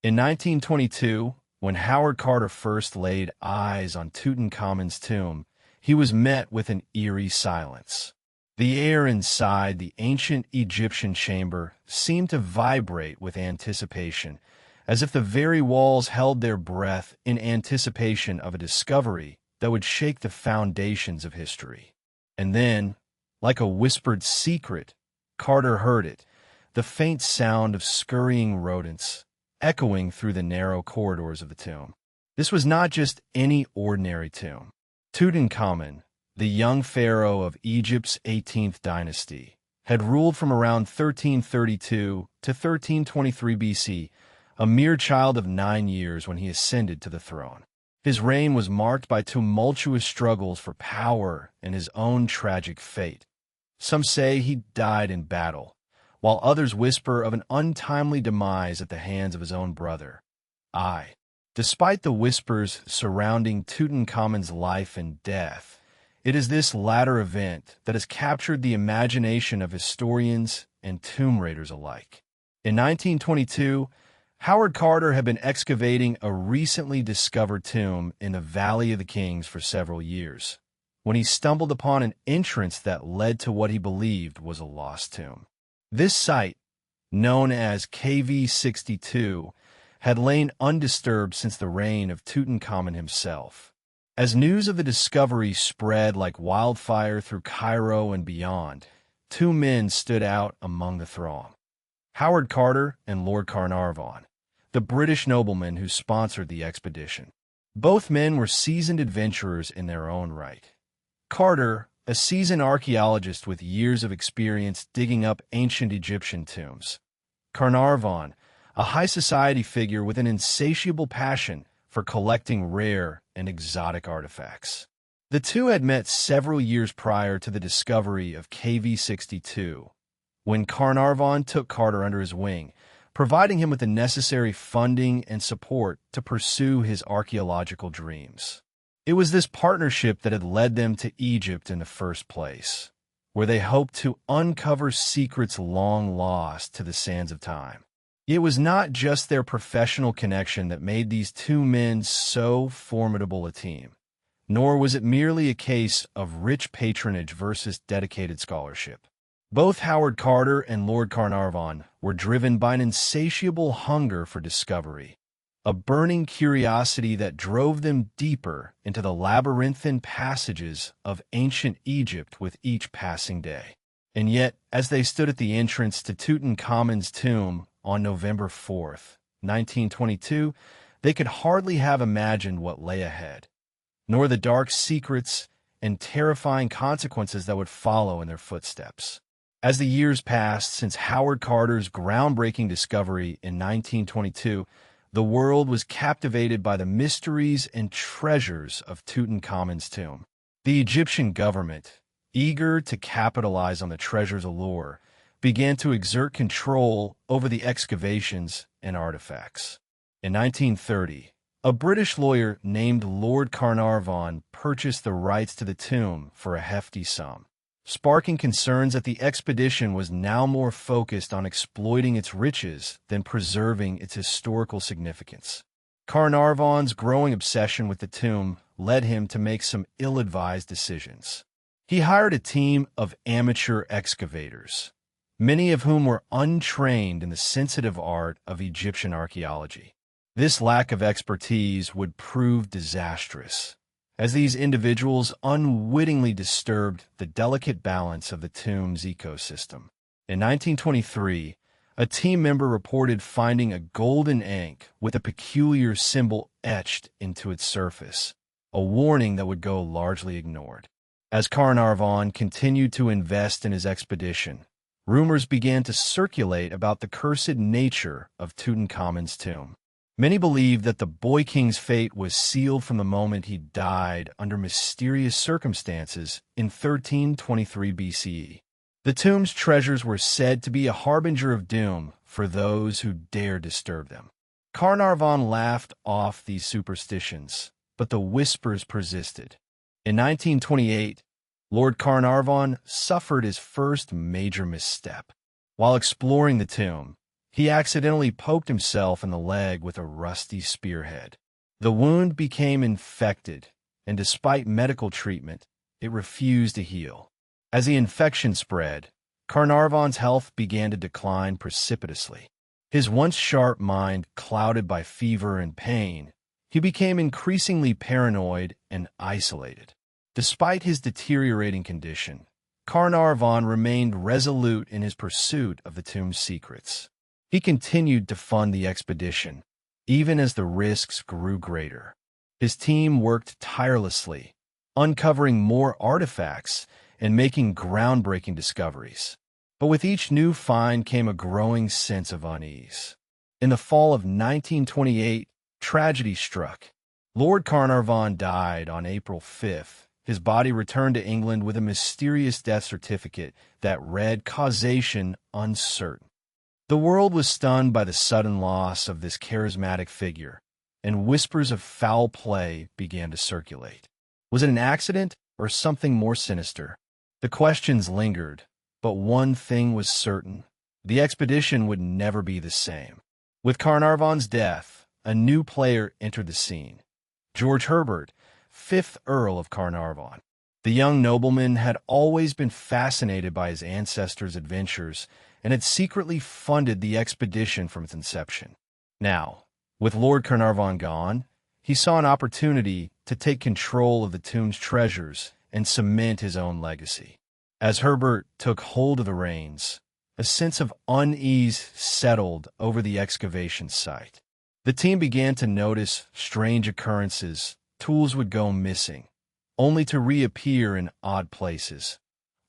In 1922, when Howard Carter first laid eyes on Tutankhamun's tomb, he was met with an eerie silence. The air inside the ancient Egyptian chamber seemed to vibrate with anticipation, as if the very walls held their breath in anticipation of a discovery that would shake the foundations of history. And then, like a whispered secret, Carter heard it, the faint sound of scurrying rodents, echoing through the narrow corridors of the tomb. This was not just any ordinary tomb. Tutankhamun, the young pharaoh of Egypt's 18th dynasty, had ruled from around 1332 to 1323 BC, a mere child of 9 years when he ascended to the throne. His reign was marked by tumultuous struggles for power and his own tragic fate. Some say he died in battle, while others whisper of an untimely demise at the hands of his own brother. Despite the whispers surrounding Tutankhamun's life and death, it is this latter event that has captured the imagination of historians and tomb raiders alike. In 1922, Howard Carter had been excavating a recently discovered tomb in the Valley of the Kings for several years, when he stumbled upon an entrance that led to what he believed was a lost tomb. This site, known as KV-62, had lain undisturbed since the reign of Tutankhamun himself. As news of the discovery spread like wildfire through Cairo and beyond, two men stood out among the throng: Howard Carter and Lord Carnarvon, the British nobleman who sponsored the expedition. Both men were seasoned adventurers in their own right. Carter, a seasoned archaeologist with years of experience digging up ancient Egyptian tombs. Carnarvon, a high society figure with an insatiable passion for collecting rare and exotic artifacts. The two had met several years prior to the discovery of KV-62, when Carnarvon took Carter under his wing, providing him with the necessary funding and support to pursue his archaeological dreams. It was this partnership that had led them to Egypt in the first place, where they hoped to uncover secrets long lost to the sands of time. It was not just their professional connection that made these two men so formidable a team, nor was it merely a case of rich patronage versus dedicated scholarship. Both Howard Carter and Lord Carnarvon were driven by an insatiable hunger for discovery, a burning curiosity that drove them deeper into the labyrinthine passages of ancient Egypt with each passing day. And yet, as they stood at the entrance to Tutankhamun's tomb on November 4th, 1922, they could hardly have imagined what lay ahead, nor the dark secrets and terrifying consequences that would follow in their footsteps. As the years passed since Howard Carter's groundbreaking discovery in 1922, the world was captivated by the mysteries and treasures of Tutankhamun's tomb. The Egyptian government, eager to capitalize on the treasure's allure, began to exert control over the excavations and artifacts. In 1930, a British lawyer named Lord Carnarvon purchased the rights to the tomb for a hefty sum, sparking concerns that the expedition was now more focused on exploiting its riches than preserving its historical significance. Carnarvon's growing obsession with the tomb led him to make some ill-advised decisions. He hired a team of amateur excavators, many of whom were untrained in the sensitive art of Egyptian archaeology. This lack of expertise would prove disastrous, as these individuals unwittingly disturbed the delicate balance of the tomb's ecosystem. In 1923, a team member reported finding a golden ink with a peculiar symbol etched into its surface, a warning that would go largely ignored. As Carnarvon continued to invest in his expedition, rumors began to circulate about the cursed nature of Tutankhamun's tomb. Many believed that the boy king's fate was sealed from the moment he died under mysterious circumstances in 1323 BCE. The tomb's treasures were said to be a harbinger of doom for those who dared disturb them. Carnarvon laughed off these superstitions, but the whispers persisted. In 1928, Lord Carnarvon suffered his first major misstep. While exploring the tomb, He accidentally poked himself in the leg with a rusty spearhead. The wound became infected, and despite medical treatment, it refused to heal. As the infection spread, Carnarvon's health began to decline precipitously. His once sharp mind clouded by fever and pain, he became increasingly paranoid and isolated. Despite his deteriorating condition, Carnarvon remained resolute in his pursuit of the tomb's secrets. He continued to fund the expedition, even as the risks grew greater. His team worked tirelessly, uncovering more artifacts and making groundbreaking discoveries. But with each new find came a growing sense of unease. In the fall of 1928, tragedy struck. Lord Carnarvon died on April 5th. His body returned to England with a mysterious death certificate that read causation uncertain. The world was stunned by the sudden loss of this charismatic figure, and whispers of foul play began to circulate. Was it an accident or something more sinister? The questions lingered, but one thing was certain: the expedition would never be the same. With Carnarvon's death, a new player entered the scene. George Herbert, 5th Earl of Carnarvon. The young nobleman had always been fascinated by his ancestors' adventures and had secretly funded the expedition from its inception. Now, with Lord Carnarvon gone, he saw an opportunity to take control of the tomb's treasures and cement his own legacy. As Herbert took hold of the reins, a sense of unease settled over the excavation site. The team began to notice strange occurrences. Tools would go missing, only to reappear in odd places.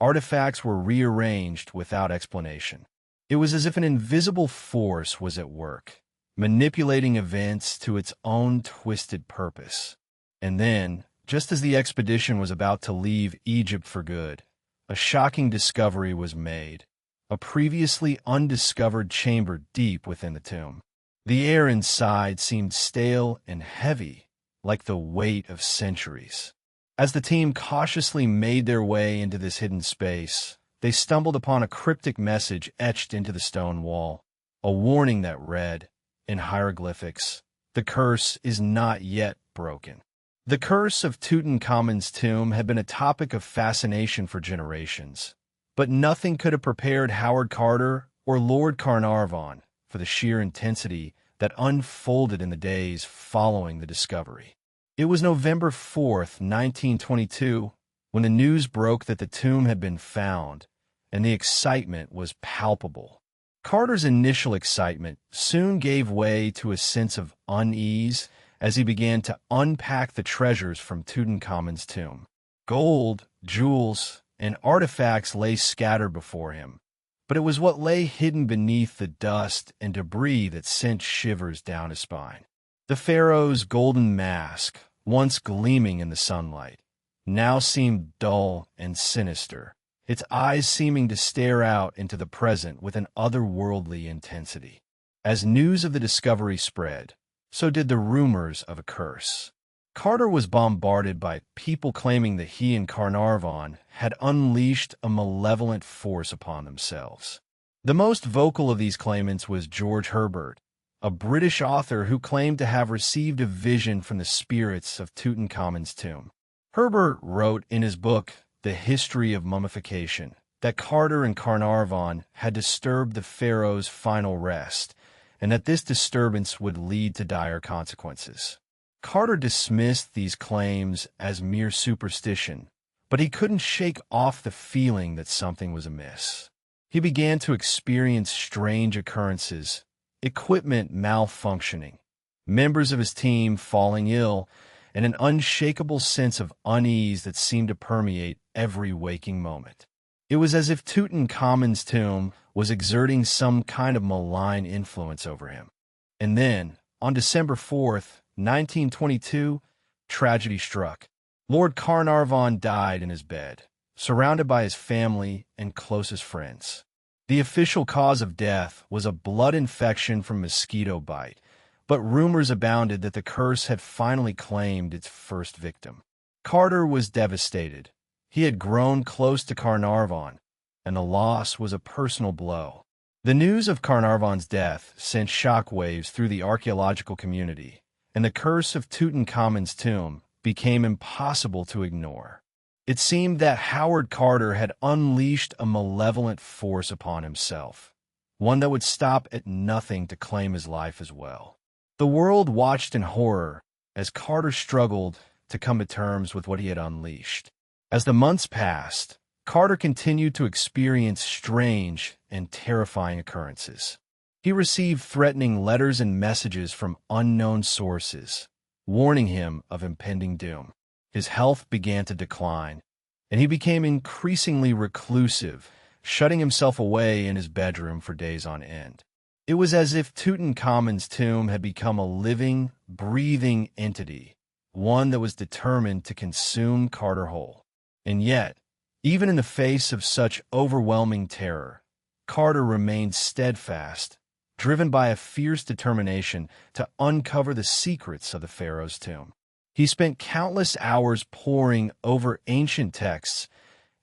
Artifacts were rearranged without explanation. It was as if an invisible force was at work, manipulating events to its own twisted purpose. And then, just as the expedition was about to leave Egypt for good, a shocking discovery was made: a previously undiscovered chamber deep within the tomb. The air inside seemed stale and heavy, like the weight of centuries. As the team cautiously made their way into this hidden space, they stumbled upon a cryptic message etched into the stone wall, a warning that read, in hieroglyphics, "The curse is not yet broken." The curse of Tutankhamun's tomb had been a topic of fascination for generations, but nothing could have prepared Howard Carter or Lord Carnarvon for the sheer intensity that unfolded in the days following the discovery. It was November 4th, 1922, when the news broke that the tomb had been found, and the excitement was palpable. Carter's initial excitement soon gave way to a sense of unease as he began to unpack the treasures from Tutankhamun's tomb. Gold, jewels, and artifacts lay scattered before him, but it was what lay hidden beneath the dust and debris that sent shivers down his spine. The pharaoh's golden mask, once gleaming in the sunlight, now seemed dull and sinister, its eyes seeming to stare out into the present with an otherworldly intensity. As news of the discovery spread, so did the rumors of a curse. Carter was bombarded by people claiming that he and Carnarvon had unleashed a malevolent force upon themselves. The most vocal of these claimants was George Herbert, a British author who claimed to have received a vision from the spirits of Tutankhamun's tomb. Herbert wrote in his book, The History of Mummification, that Carter and Carnarvon had disturbed the pharaoh's final rest, and that this disturbance would lead to dire consequences. Carter dismissed these claims as mere superstition, but he couldn't shake off the feeling that something was amiss. He began to experience strange occurrences: equipment malfunctioning, members of his team falling ill, and an unshakable sense of unease that seemed to permeate every waking moment. It was as if Tutankhamun's tomb was exerting some kind of malign influence over him. And then, on December 4th, 1922, tragedy struck. Lord Carnarvon died in his bed, surrounded by his family and closest friends. The official cause of death was a blood infection from mosquito bite, but rumors abounded that the curse had finally claimed its first victim. Carter was devastated. He had grown close to Carnarvon, and the loss was a personal blow. The news of Carnarvon's death sent shockwaves through the archaeological community, and the curse of Tutankhamun's tomb became impossible to ignore. It seemed that Howard Carter had unleashed a malevolent force upon himself, one that would stop at nothing to claim his life as well. The world watched in horror as Carter struggled to come to terms with what he had unleashed. As the months passed, Carter continued to experience strange and terrifying occurrences. He received threatening letters and messages from unknown sources, warning him of impending doom. His health began to decline, and he became increasingly reclusive, shutting himself away in his bedroom for days on end. It was as if Tutankhamun's tomb had become a living, breathing entity, one that was determined to consume Carter whole. And yet, even in the face of such overwhelming terror, Carter remained steadfast, driven by a fierce determination to uncover the secrets of the pharaoh's tomb. He spent countless hours poring over ancient texts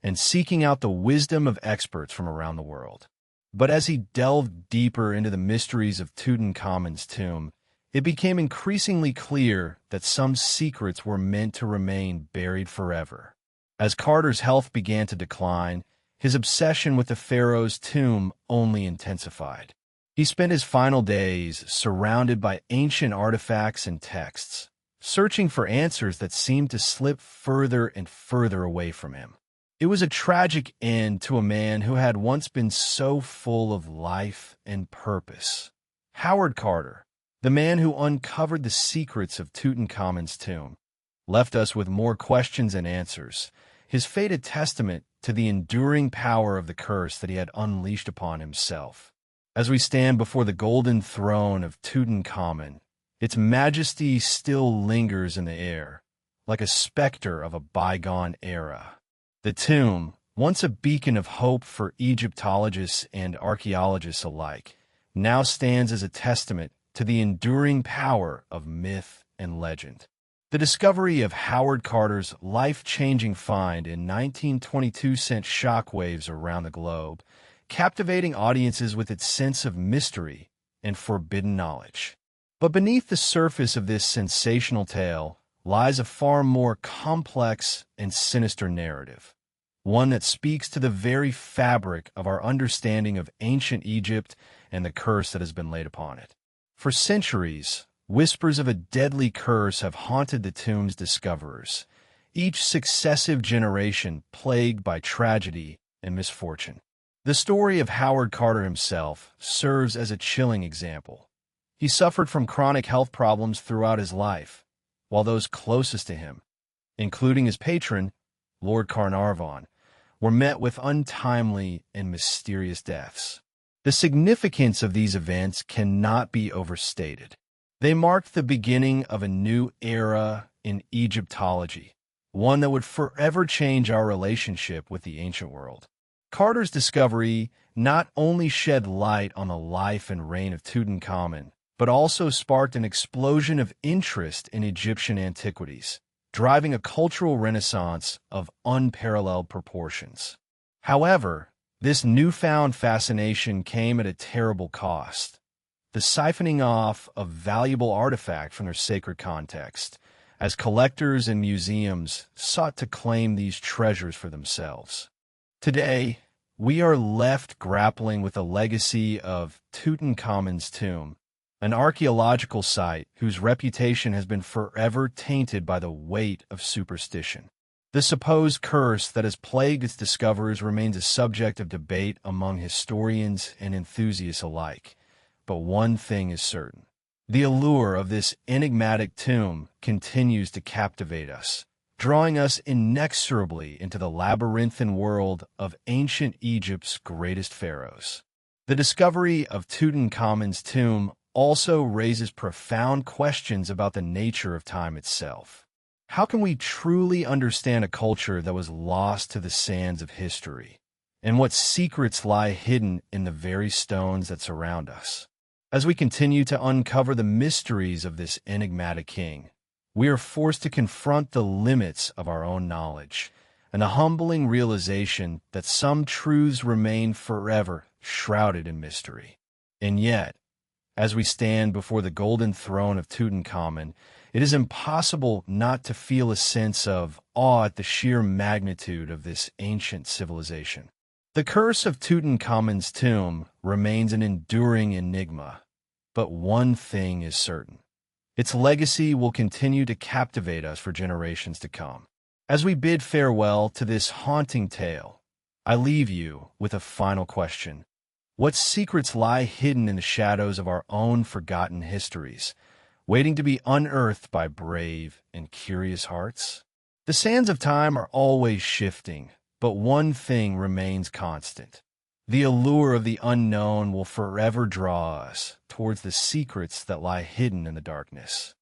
and seeking out the wisdom of experts from around the world. But as he delved deeper into the mysteries of Tutankhamun's tomb, it became increasingly clear that some secrets were meant to remain buried forever. As Carter's health began to decline, his obsession with the pharaoh's tomb only intensified. He spent his final days surrounded by ancient artifacts and texts, searching for answers that seemed to slip further and further away from him. It was a tragic end to a man who had once been so full of life and purpose. Howard Carter, the man who uncovered the secrets of Tutankhamun's tomb, left us with more questions and answers, his fate a testament to the enduring power of the curse that he had unleashed upon himself. As we stand before the golden throne of Tutankhamun, its majesty still lingers in the air, like a specter of a bygone era. The tomb, once a beacon of hope for Egyptologists and archaeologists alike, now stands as a testament to the enduring power of myth and legend. The discovery of Howard Carter's life-changing find in 1922 sent shockwaves around the globe, captivating audiences with its sense of mystery and forbidden knowledge. But beneath the surface of this sensational tale lies a far more complex and sinister narrative, one that speaks to the very fabric of our understanding of ancient Egypt and the curse that has been laid upon it. For centuries, whispers of a deadly curse have haunted the tomb's discoverers, each successive generation plagued by tragedy and misfortune. The story of Howard Carter himself serves as a chilling example. He suffered from chronic health problems throughout his life, while those closest to him, including his patron, Lord Carnarvon, were met with untimely and mysterious deaths. The significance of these events cannot be overstated. They marked the beginning of a new era in Egyptology, one that would forever change our relationship with the ancient world. Carter's discovery not only shed light on the life and reign of Tutankhamun, but also sparked an explosion of interest in Egyptian antiquities, driving a cultural renaissance of unparalleled proportions. However, this newfound fascination came at a terrible cost: the siphoning off of valuable artifacts from their sacred context, as collectors and museums sought to claim these treasures for themselves. Today, we are left grappling with the legacy of Tutankhamun's tomb, an archaeological site whose reputation has been forever tainted by the weight of superstition. The supposed curse that has plagued its discoverers remains a subject of debate among historians and enthusiasts alike. But one thing is certain: the allure of this enigmatic tomb continues to captivate us, drawing us inexorably into the labyrinthine world of ancient Egypt's greatest pharaohs. The discovery of Tutankhamun's tomb also raises profound questions about the nature of time itself. How can we truly understand a culture that was lost to the sands of history? And what secrets lie hidden in the very stones that surround us? As we continue to uncover the mysteries of this enigmatic king, we are forced to confront the limits of our own knowledge and the humbling realization that some truths remain forever shrouded in mystery. And yet, as we stand before the golden throne of Tutankhamun, it is impossible not to feel a sense of awe at the sheer magnitude of this ancient civilization. The curse of Tutankhamun's tomb remains an enduring enigma, but one thing is certain. Its legacy will continue to captivate us for generations to come. As we bid farewell to this haunting tale, I leave you with a final question. What secrets lie hidden in the shadows of our own forgotten histories, waiting to be unearthed by brave and curious hearts? The sands of time are always shifting, but one thing remains constant. The allure of the unknown will forever draw us towards the secrets that lie hidden in the darkness.